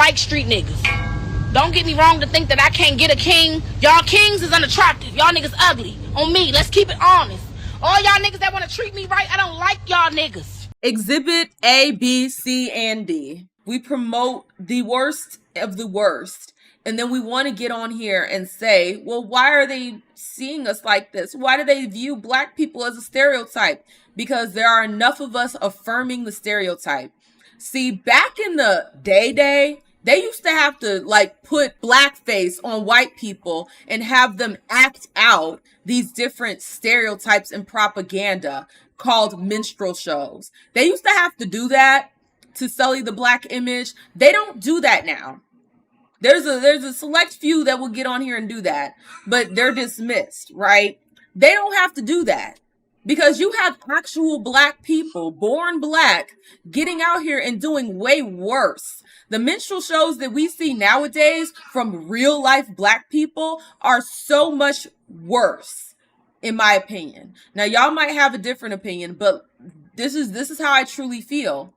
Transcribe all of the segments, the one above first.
like street niggas. Don't get me wrong to think that I can't get a king. Y'all kings is unattractive. Y'all niggas ugly. On me, let's keep it honest. All y'all niggas that want to treat me right, I don't like y'all niggas. Exhibit A, B, C, and D. We promote the worst of the worst. And then we want to get on here and say, well, why are they seeing us like this? Why do they view black people as a stereotype? Because there are enough of us affirming the stereotype. See, back in the day, they used to have to like put blackface on white people and have them act out these different stereotypes and propaganda called minstrel shows. They used to have to do that to sully the black image. They don't do that now. There's a select few that will get on here and do that, but they're dismissed, right? They don't have to do that because you have actual black people born black getting out here and doing way worse. The minstrel shows that we see nowadays from real life black people are so much worse, in my opinion. Now, y'all might have a different opinion, but this is how I truly feel.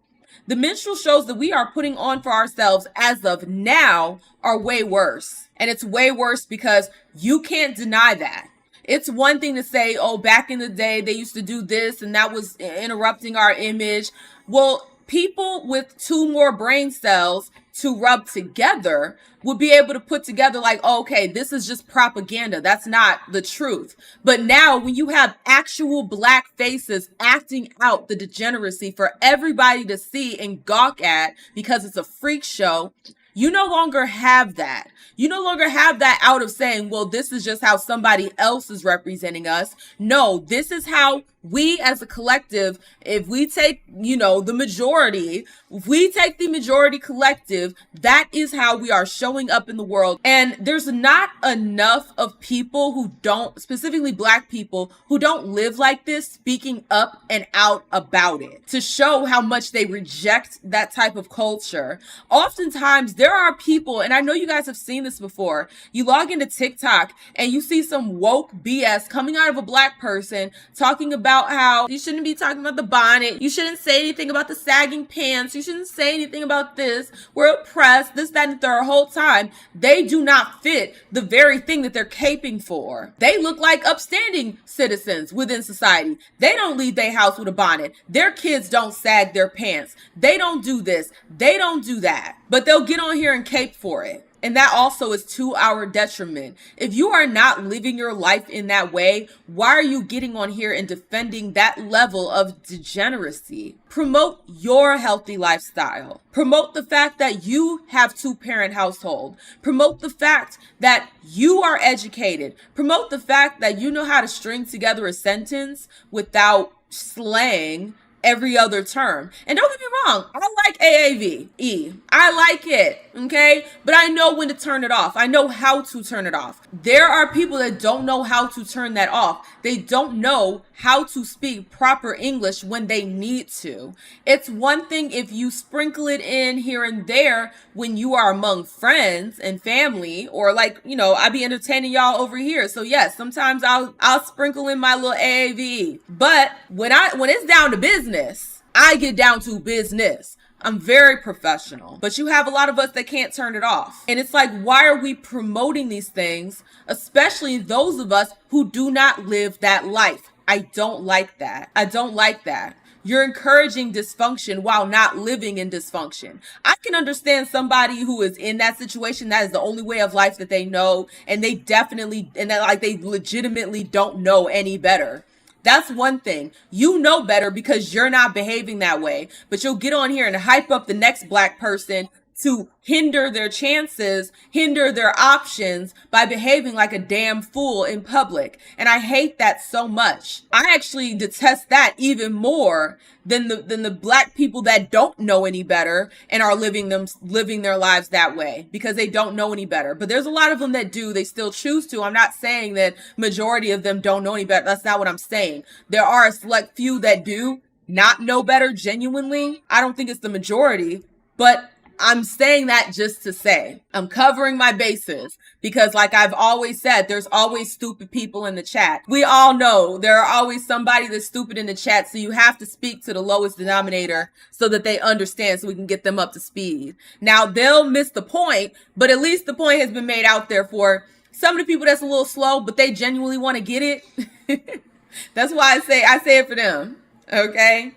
The minstrel shows that we are putting on for ourselves as of now are way worse. And it's way worse because you can't deny that. It's one thing to say, oh, back in the day, they used to do this and that was interrupting our image. Well, people with 2 more brain cells to rub together would be able to put together like, oh, okay, this is just propaganda. That's not the truth. But now when you have actual black faces acting out the degeneracy for everybody to see and gawk at because it's a freak show, you no longer have that. You no longer have that out of saying, well, this is just how somebody else is representing us. No, this is how we as a collective, if we take, the majority, if we take the majority collective, that is how we are showing up in the world. And there's not enough of people who don't, specifically black people, who don't live like this, speaking up and out about it to show how much they reject that type of culture. Oftentimes there are people, and I know you guys have seen this before, you log into TikTok and you see some woke BS coming out of a black person talking about how you shouldn't be talking about the bonnet. You shouldn't say anything about the sagging pants. You shouldn't say anything about this. We're oppressed, this, that, and the third. Whole time, they do not fit the very thing that they're caping for. They look like upstanding citizens within society. They don't leave their house with a bonnet. Their kids don't sag their pants. They don't do this. They don't do that. But they'll get on here and cape for it. And that also is to our detriment. If you are not living your life in that way, why are you getting on here and defending that level of degeneracy? Promote your healthy lifestyle. Promote the fact that you have 2-parent household. Promote the fact that you are educated. Promote the fact that you know how to string together a sentence without slang every other term. And don't get me wrong, I like AAVE. I like it, okay? But I know when to turn it off. I know how to turn it off. There are people that don't know how to turn that off. They don't know how to speak proper English when they need to. It's one thing if you sprinkle it in here and there when you are among friends and family, or like, I be entertaining y'all over here. So yes, sometimes I'll sprinkle in my little AAVE. But when it's down to business, I get down to business. I'm very professional, but you have a lot of us that can't turn it off. And it's like, why are we promoting these things, especially those of us who do not live that life? I don't like that. I don't like that. You're encouraging dysfunction while not living in dysfunction. I can understand somebody who is in that situation. That is the only way of life that they know. And they legitimately don't know any better. That's one thing. You know better because you're not behaving that way. But you'll get on here and hype up the next black person to hinder their chances, hinder their options by behaving like a damn fool in public. And I hate that so much. I actually detest that even more than the black people that don't know any better and are living their lives that way because they don't know any better. But there's a lot of them that do. They still choose to. I'm not saying that majority of them don't know any better. That's not what I'm saying. There are a select few that do not know better genuinely. I don't think it's the majority, but I'm saying that just to say I'm covering my bases because, like I've always said, there's always stupid people in the chat. We all know there are always somebody that's stupid in the chat, so you have to speak to the lowest denominator so that they understand, so we can get them up to speed. Now, they'll miss the point, but at least the point has been made out there for some of the people that's a little slow, but they genuinely want to get it. That's why I say it for them. Okay.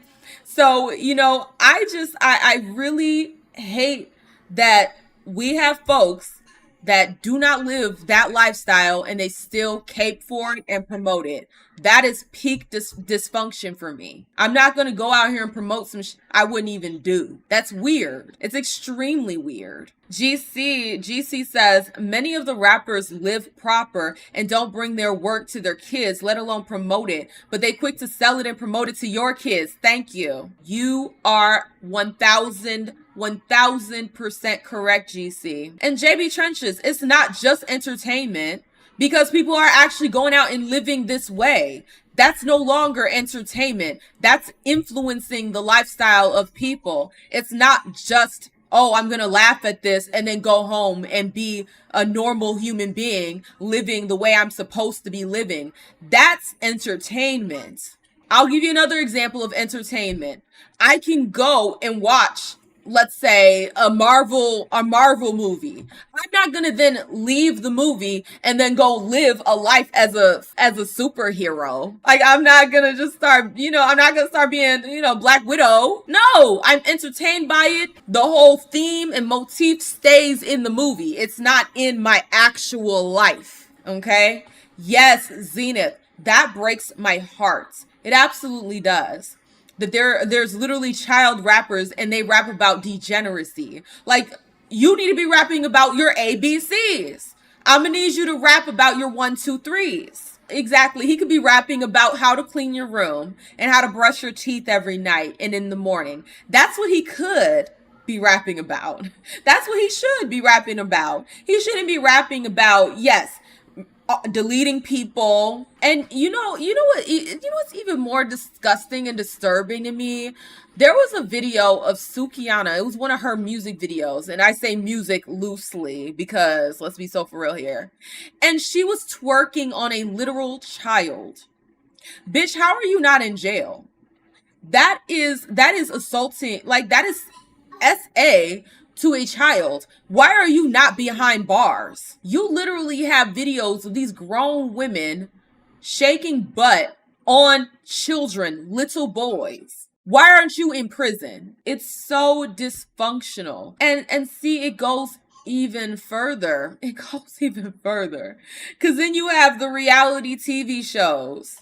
So, I really hate that we have folks that do not live that lifestyle and they still cape for it and promote it. That is peak dysfunction for me. I'm not going to go out here and promote some I wouldn't even do. That's weird. It's extremely weird. GC says, many of the rappers live proper and don't bring their work to their kids, let alone promote it, but they quick to sell it and promote it to your kids. Thank you. You are 1000% correct, GC. And JB Trenches, it's not just entertainment because people are actually going out and living this way. That's no longer entertainment. That's influencing the lifestyle of people. It's not just, oh, I'm going to laugh at this and then go home and be a normal human being living the way I'm supposed to be living. That's entertainment. I'll give you another example of entertainment. I can go and watch, let's say, a Marvel movie. I'm not going to then leave the movie and then go live a life as a superhero. Like, I'm not going to just start, I'm not going to start being, Black Widow. No, I'm entertained by it. The whole theme and motif stays in the movie. It's not in my actual life. Okay? Yes, Zenith, that breaks my heart. It absolutely does. That there's literally child rappers and they rap about degeneracy. Like, you need to be rapping about your ABCs. I'm gonna need you to rap about your 1, 2, 3s. Exactly. He could be rapping about how to clean your room and how to brush your teeth every night and in the morning. That's what he could be rapping about. That's what he should be rapping about. He shouldn't be rapping about, yes, deleting people. And you know what's even more disgusting and disturbing to me? There was a video of Sukihana. It was one of her music videos, and I say music loosely because let's be so for real here. And she was twerking on a literal child. Bitch, how are you not in jail? That is assaulting. Like, that is SA to a child. Why are you not behind bars? You literally have videos of these grown women shaking butt on children, little boys. Why aren't you in prison? It's so dysfunctional. And see, it goes even further. It goes even further. Because then you have the reality TV shows.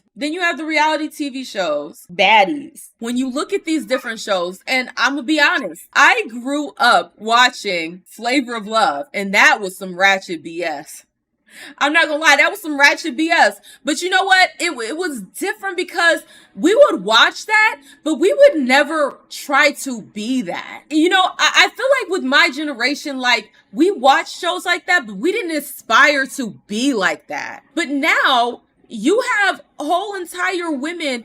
Baddies. When you look at these different shows, and I'm gonna be honest, I grew up watching Flavor of Love, and that was some ratchet BS. I'm not gonna lie, that was some ratchet BS. But you know what? It was different because we would watch that, but we would never try to be that. I feel like with my generation, like, we watched shows like that, but we didn't aspire to be like that. But now, you have whole entire women,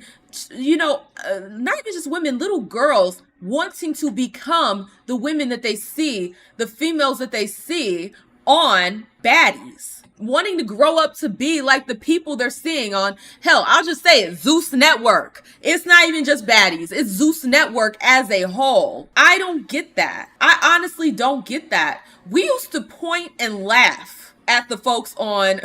not even just women, little girls wanting to become the women that they see, the females that they see on baddies. Wanting to grow up to be like the people they're seeing on, hell, I'll just say it, Zeus Network. It's not even just baddies. It's Zeus Network as a whole. I don't get that. I honestly don't get that. We used to point and laugh at the folks on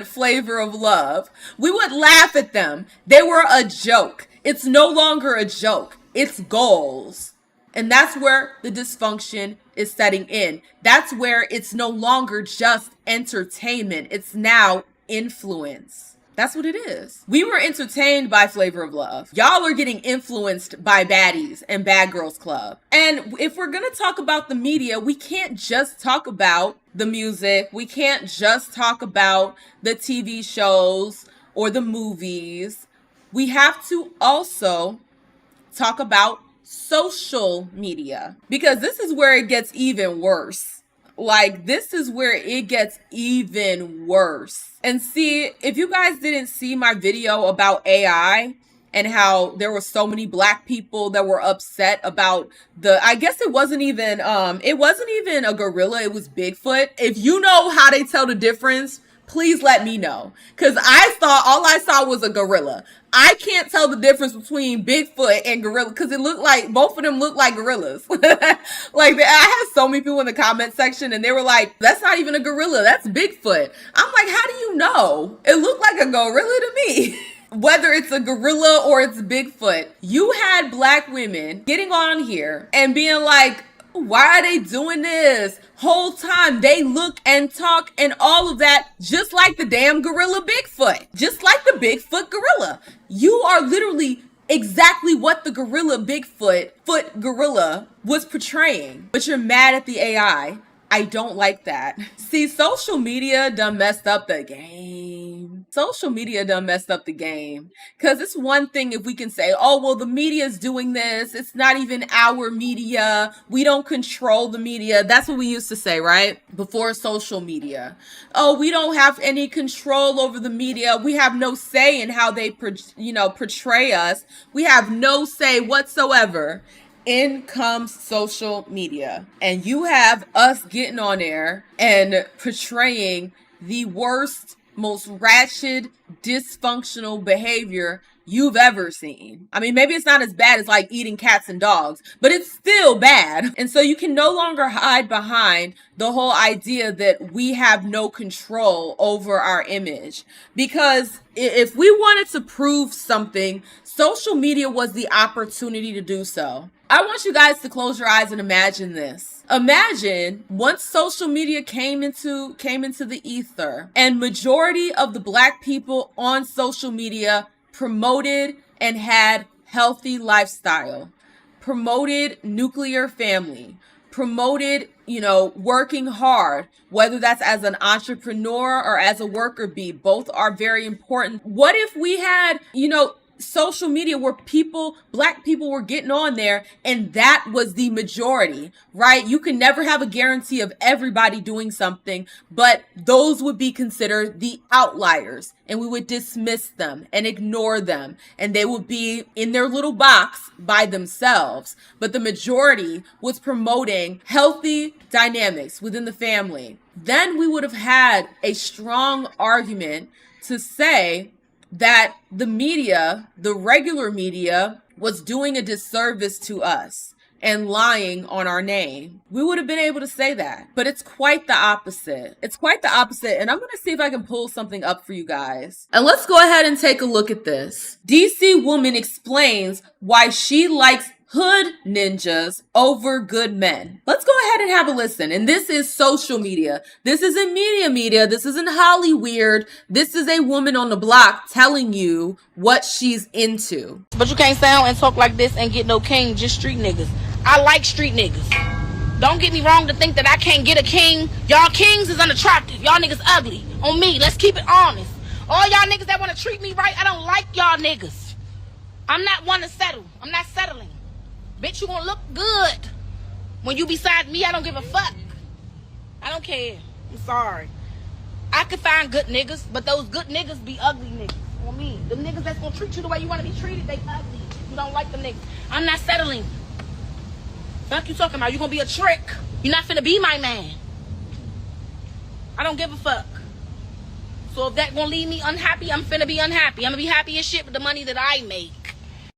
Flavor of Love. We would laugh at them. They were a joke. It's no longer a joke. It's goals. And that's where the dysfunction is setting in. That's where it's no longer just entertainment. It's now influence. That's what it is. We were entertained by Flavor of Love. Y'all are getting influenced by baddies and Bad Girls Club. And if we're going to talk about the media, we can't just talk about the music. We can't just talk about the TV shows or the movies. We have to also talk about social media, because this is where it gets even worse. Like, this is where it gets even worse. And see, if you guys didn't see my video about AI, and how there were so many black people that were upset about I guess it wasn't even a gorilla, it was Bigfoot. If you know how they tell the difference, please let me know. Because all I saw was a gorilla. I can't tell the difference between Bigfoot and gorilla because it looked like both of them look like gorillas. Like I had so many people in the comment section and they were like, that's not even a gorilla, that's Bigfoot. I'm like, how do you know? It looked like a gorilla to me. Whether it's a gorilla or it's Bigfoot, you had black women getting on here and being like, why are they doing this? Whole time they look and talk and all of that just like the damn gorilla Bigfoot. Just like the Bigfoot gorilla. You are literally exactly what the gorilla Bigfoot gorilla was portraying. But you're mad at the AI. I don't like that. See, social media done messed up the game. Social media done messed up the game. Because it's one thing if we can say, oh, well, the media is doing this. It's not even our media. We don't control the media. That's what we used to say, right? Before social media. Oh, we don't have any control over the media. We have no say in how they, portray us. We have no say whatsoever. In comes social media, and you have us getting on there and portraying the worst, most ratchet, dysfunctional behavior you've ever seen. I mean, maybe it's not as bad as like eating cats and dogs, but it's still bad. And so you can no longer hide behind the whole idea that we have no control over our image. Because if we wanted to prove something, social media was the opportunity to do so. I want you guys to close your eyes and imagine this. Imagine once social media came into the ether and majority of the black people on social media promoted and had healthy lifestyle, promoted nuclear family, promoted, working hard, whether that's as an entrepreneur or as a worker bee, both are very important. What if we had, social media where black people were getting on there and that was the majority, right? You can never have a guarantee of everybody doing something, but those would be considered the outliers and we would dismiss them and ignore them and they would be in their little box by themselves. But the majority was promoting healthy dynamics within the family. Then we would have had a strong argument to say that the media, the regular media, was doing a disservice to us and lying on our name. We would have been able to say that, but it's quite the opposite. It's quite the opposite. And I'm going to see if I can pull something up for you guys. And let's go ahead and take a look at this. DC woman explains why she likes hood ninjas over good men. Let's go ahead and have a listen. And this is social media. This isn't media. This isn't Hollyweird. This is a woman on the block telling you what she's into. But you can't sound and talk like this and get no king, just street niggas. I like street niggas. Don't get me wrong to think that I can't get a king. Y'all kings is unattractive. Y'all niggas ugly. On me, let's keep it honest. All y'all niggas that want to treat me right, I don't like y'all niggas. I'm not one to settle. I'm not settling. Bitch, you gonna look good when you beside me. I don't give a fuck. I don't care. I'm sorry. I could find good niggas, but those good niggas be ugly niggas. On me. Them niggas that's gonna treat you the way you want to be treated, they ugly. You don't like them niggas. I'm not settling. Fuck you talking about? You gonna be a trick. You're not finna be my man. I don't give a fuck. So if that gonna leave me unhappy, I'm finna be unhappy. I'm gonna be happy as shit with the money that I make.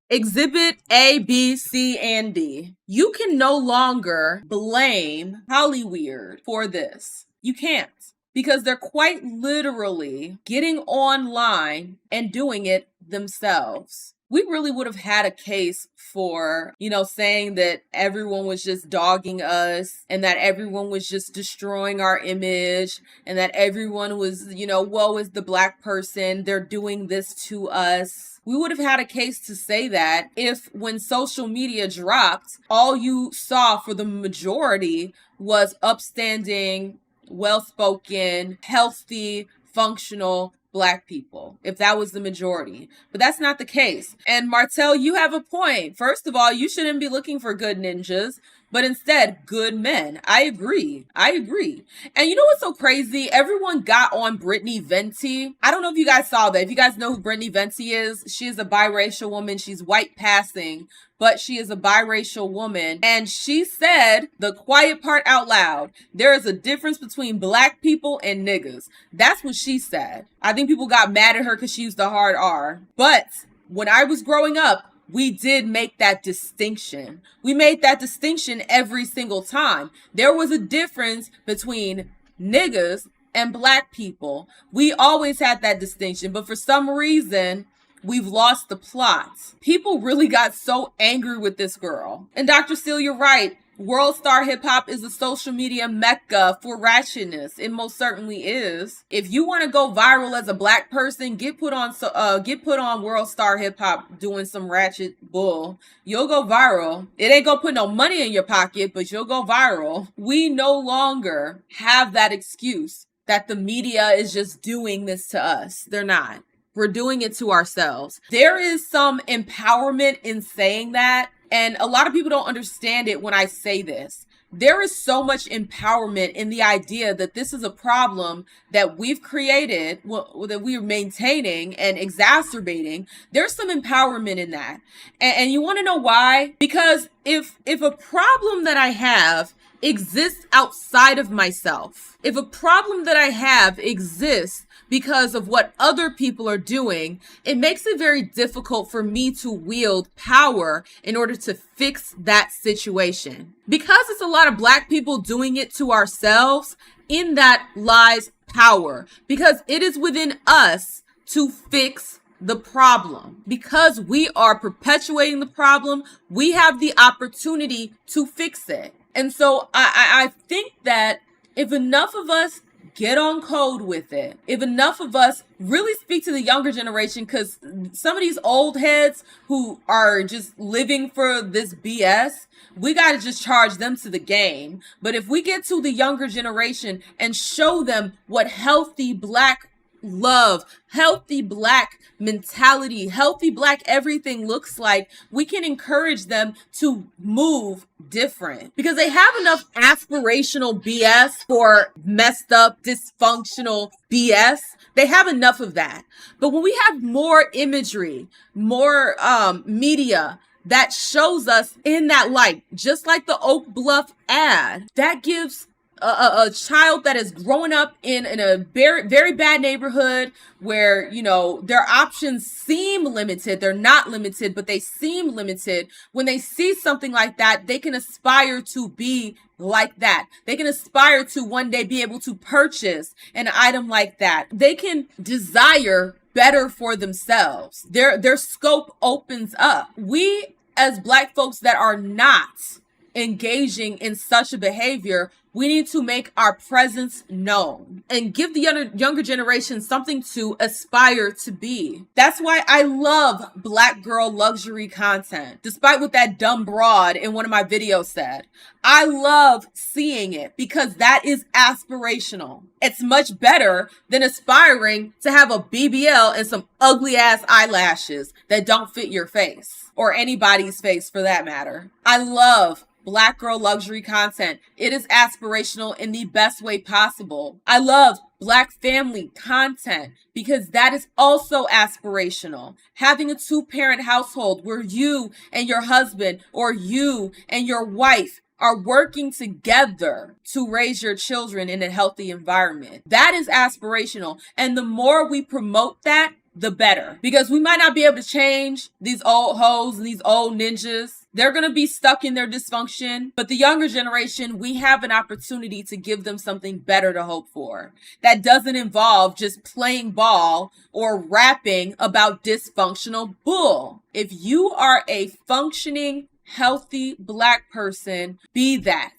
Exhibit A, B, C, and D. You can no longer blame Hollyweird for this. You can't. Because they're quite literally getting online and doing it themselves. We really would have had a case for, saying that everyone was just dogging us and that everyone was just destroying our image and that everyone was, woe is the black person. They're doing this to us. We would have had a case to say that if when social media dropped, all you saw for the majority was upstanding, well-spoken, healthy, functional black people, if that was the majority. But that's not the case. And Martell, you have a point. First of all, you shouldn't be looking for good ninjas. but instead good men. I agree. And you know what's so crazy? Everyone got on Brittany Venti. I don't know if you guys saw that. If you guys know who Brittany Venti is, she is a biracial woman. She's white passing, but she is a biracial woman. And she said the quiet part out loud. There is a difference between black people and niggas. That's what she said. I think people got mad at her because she used the hard R. But when I was growing up, we did make that distinction. We made that distinction every single time. There was a difference between niggas and black people. We always had that distinction, but for some reason, we've lost the plot. People really got so angry with this girl. And Dr. Steele, you're right. World Star Hip Hop is a social media mecca for ratchetness. It most certainly is. If you want to go viral as a black person, get put on World Star Hip Hop doing some ratchet bull. You'll go viral. It ain't gonna put no money in your pocket, but you'll go viral. We no longer have that excuse that the media is just doing this to us. They're not. We're doing it to ourselves. There is some empowerment in saying that. And a lot of people don't understand it when I say this. There is so much empowerment in the idea that this is a problem that we've created, that we are maintaining and exacerbating. There's some empowerment in that. And you want to know why? Because if a problem that I have exists outside of myself, if a problem that I have exists because of what other people are doing, it makes it very difficult for me to wield power in order to fix that situation. Because it's a lot of black people doing it to ourselves, in that lies power. Because it is within us to fix the problem. Because we are perpetuating the problem, we have the opportunity to fix it. And so I think that if enough of us get on code with it, if enough of us really speak to the younger generation, because some of these old heads who are just living for this BS, we got to just charge them to the game. But if we get to the younger generation and show them what healthy black love, healthy black mentality, healthy black everything looks like, we can encourage them to move different, because they have enough aspirational BS for messed up, dysfunctional BS. They have enough of that. But when we have more imagery, more media that shows us in that light, just like the Oak Bluff ad, that gives a child that is growing up in a very, very bad neighborhood where, you know, their options seem limited. They're not limited, but they seem limited. When they see something like that, they can aspire to be like that. They can aspire to one day be able to purchase an item like that. They can desire better for themselves. Their scope opens up. We, as black folks that are not engaging in such a behavior, we need to make our presence known and give the younger generation something to aspire to be. That's why I love black girl luxury content, despite what that dumb broad in one of my videos said. I love seeing it because that is aspirational. It's much better than aspiring to have a BBL and some ugly ass eyelashes that don't fit your face or anybody's face for that matter. I love black girl luxury content. It is aspirational in the best way possible. I love black family content because that is also aspirational. Having a 2-parent household where you and your husband or you and your wife are working together to raise your children in a healthy environment. That is aspirational. And the more we promote that, the better. Because we might not be able to change these old hoes and these old ninjas. They're going to be stuck in their dysfunction. But the younger generation, we have an opportunity to give them something better to hope for. That doesn't involve just playing ball or rapping about dysfunctional bull. If you are a functioning, healthy black person, be that.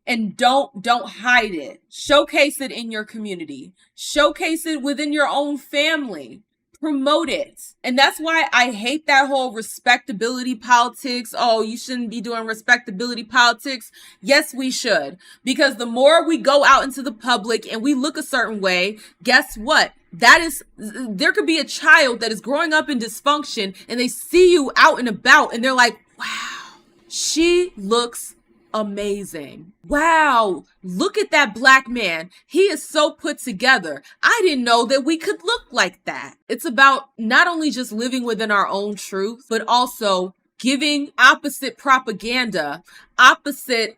And don't hide it. Showcase it in your community. Showcase it within your own family. Promote it. And that's why I hate that whole respectability politics. Oh, you shouldn't be doing respectability politics. Yes, we should. Because the more we go out into the public and we look a certain way, guess what? There could be a child that is growing up in dysfunction and they see you out and about and they're like, wow, she looks amazing. Wow, look at that black man. He is so put together. I didn't know that we could look like that. It's about not only just living within our own truth, but also giving opposite propaganda, opposite,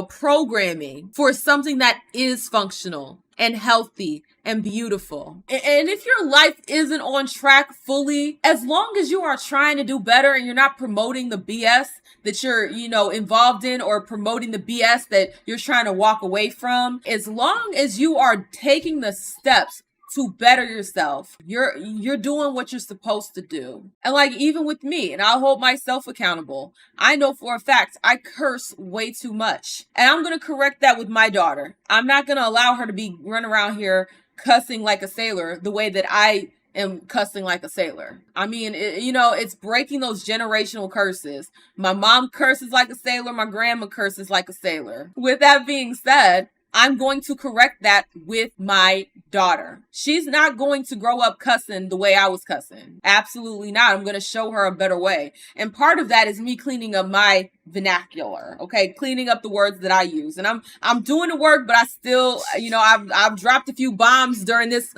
programming for something that is functional and healthy and beautiful. And if your life isn't on track fully, as long as you are trying to do better and you're not promoting the BS that you're, involved in, or promoting the BS that you're trying to walk away from, as long as you are taking the steps to better yourself, you're doing what you're supposed to do. And like, even with me, and I'll hold myself accountable, I know for a fact I curse way too much, and I'm gonna correct that with my daughter. I'm not gonna allow her to be running around here cussing like a sailor the way that I am cussing like a sailor. I mean, it's breaking those generational curses. My mom curses like a sailor, my grandma curses like a sailor. With that being said, I'm going to correct that with my daughter. She's not going to grow up cussing the way I was cussing. Absolutely not. I'm going to show her a better way. And part of that is me cleaning up my vernacular, okay? Cleaning up the words that I use. And I'm doing the work, but I still, I've dropped a few bombs during this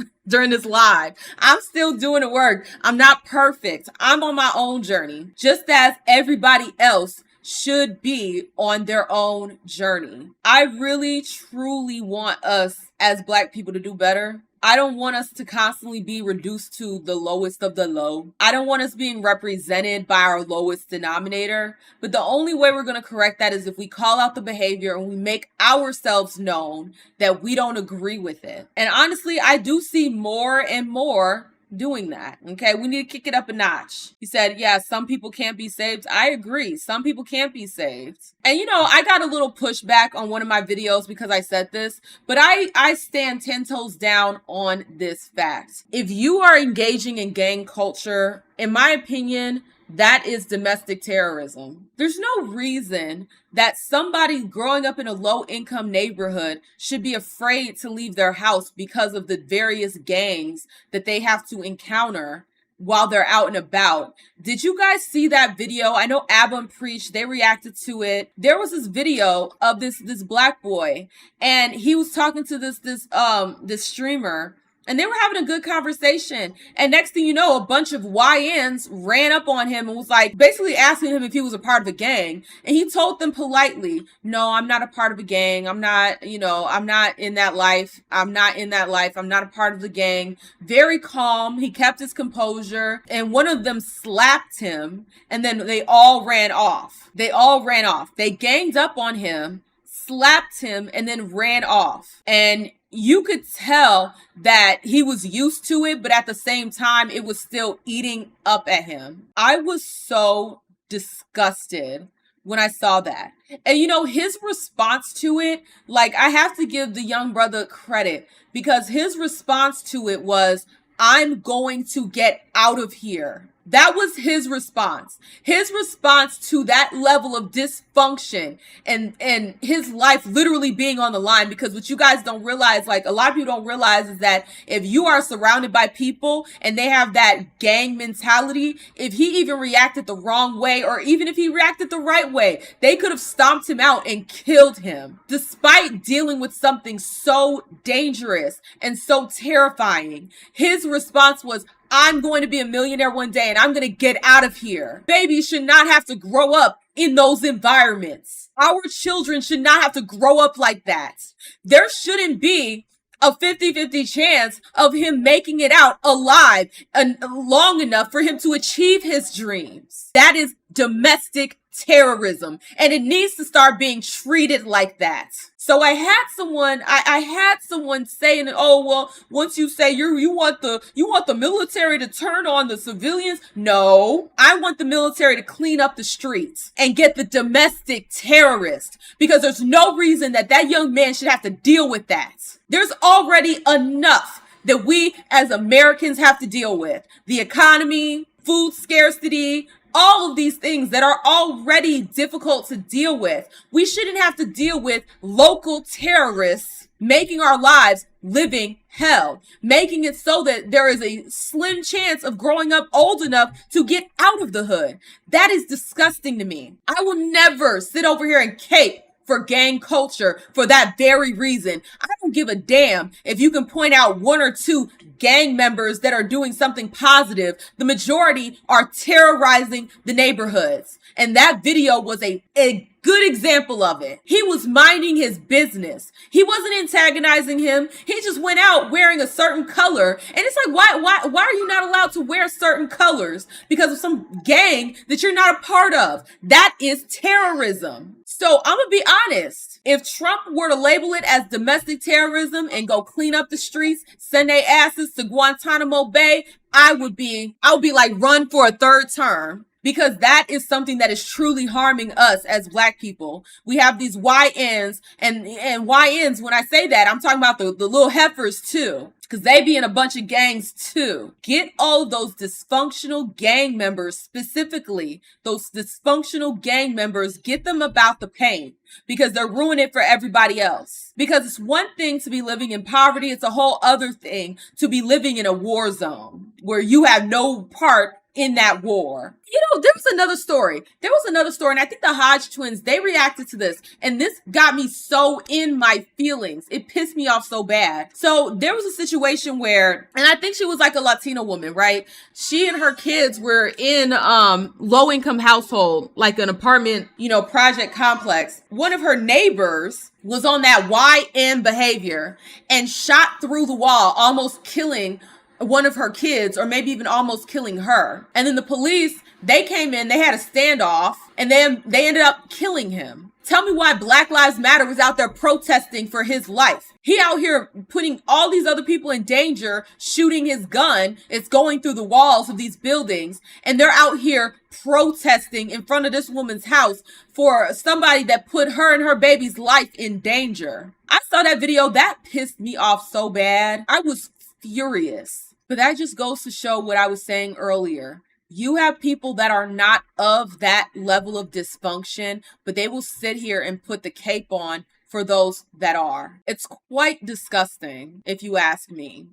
live. I'm still doing the work. I'm not perfect. I'm on my own journey, just as everybody else should be on their own journey. I really, truly want us as Black people to do better. I don't want us to constantly be reduced to the lowest of the low. I don't want us being represented by our lowest denominator. But the only way we're going to correct that is if we call out the behavior and we make ourselves known that we don't agree with it. And honestly, I do see more and more doing that. Okay, we need to kick it up a notch. He said, yeah, some people can't be saved. I agree. Some people can't be saved. And I got a little pushback on one of my videos because I said this, but I stand 10 toes down on this fact. If you are engaging in gang culture, in my opinion, that is domestic terrorism. There's no reason that somebody growing up in a low-income neighborhood should be afraid to leave their house because of the various gangs that they have to encounter while they're out and about. Did you guys see that video? I know Abba and Preach, they reacted to it. There was this video of this Black boy, and he was talking to this streamer, and they were having a good conversation. And next thing you know, a bunch of YNs ran up on him and was like basically asking him if he was a part of a gang. And he told them politely, no, I'm not a part of a gang. I'm not, I'm not in that life. I'm not in that life. I'm not a part of the gang. Very calm. He kept his composure. And one of them slapped him. And then they all ran off. They ganged up on him, slapped him, and then ran off. And you could tell that he was used to it, but at the same time, it was still eating up at him. I was so disgusted when I saw that. And his response to it, like, I have to give the young brother credit, because his response to it was, I'm going to get out of here. That was his response. His response to that level of dysfunction and his life literally being on the line. Because what you guys don't realize, like a lot of people don't realize, is that if you are surrounded by people and they have that gang mentality, if he even reacted the wrong way, or even if he reacted the right way, they could have stomped him out and killed him. Despite dealing with something so dangerous and so terrifying, his response was, I'm going to be a millionaire one day and I'm going to get out of here. Babies should not have to grow up in those environments. Our children should not have to grow up like that. There shouldn't be a 50-50 chance of him making it out alive and long enough for him to achieve his dreams. That is domestic terrorism, and it needs to start being treated like that. So I had someone saying, oh, well, once you say you want the military to turn on the civilians. No, I want the military to clean up the streets and get the domestic terrorist, because there's no reason that young man should have to deal with that. There's already enough that we as Americans have to deal with. The economy, food scarcity, all of these things that are already difficult to deal with. We shouldn't have to deal with local terrorists making our lives living hell, making it so that there is a slim chance of growing up old enough to get out of the hood. That is disgusting to me. I will never sit over here and cape for gang culture for that very reason. I don't give a damn if you can point out one or two gang members that are doing something positive. The majority are terrorizing the neighborhoods. And that video was a good example of it. He was minding his business. He wasn't antagonizing him. He just went out wearing a certain color. And it's like, why are you not allowed to wear certain colors because of some gang that you're not a part of? That is terrorism. So I'm gonna be honest. If Trump were to label it as domestic terrorism and go clean up the streets, send their asses to Guantanamo Bay, I would be like, run for a third term. Because that is something that is truly harming us as Black people. We have these YNs, and YNs, when I say that, I'm talking about the little heifers too. Because they be in a bunch of gangs too. Get all of those dysfunctional gang members, specifically those dysfunctional gang members, get them about the pain. Because they're ruining it for everybody else. Because it's one thing to be living in poverty. It's a whole other thing to be living in a war zone where you have no part in that war. You know, there was another story, and I think the Hodge twins, they reacted to this, and this got me so in my feelings. It pissed me off so bad. So there was a situation where, and I think she was like a Latina woman, right? She and her kids were in low-income household, like an apartment, project complex. One of her neighbors was on that YN behavior and shot through the wall, almost killing one of her kids, or maybe even almost killing her. And then the police, they came in, they had a standoff, and then they ended up killing him. Tell me why Black Lives Matter was out there protesting for his life. He out here putting all these other people in danger, shooting his gun. It's going through the walls of these buildings, and they're out here protesting in front of this woman's house for somebody that put her and her baby's life in danger. I saw that video. That pissed me off so bad. I was furious. But that just goes to show what I was saying earlier. You have people that are not of that level of dysfunction, but they will sit here and put the cape on for those that are. It's quite disgusting, if you ask me.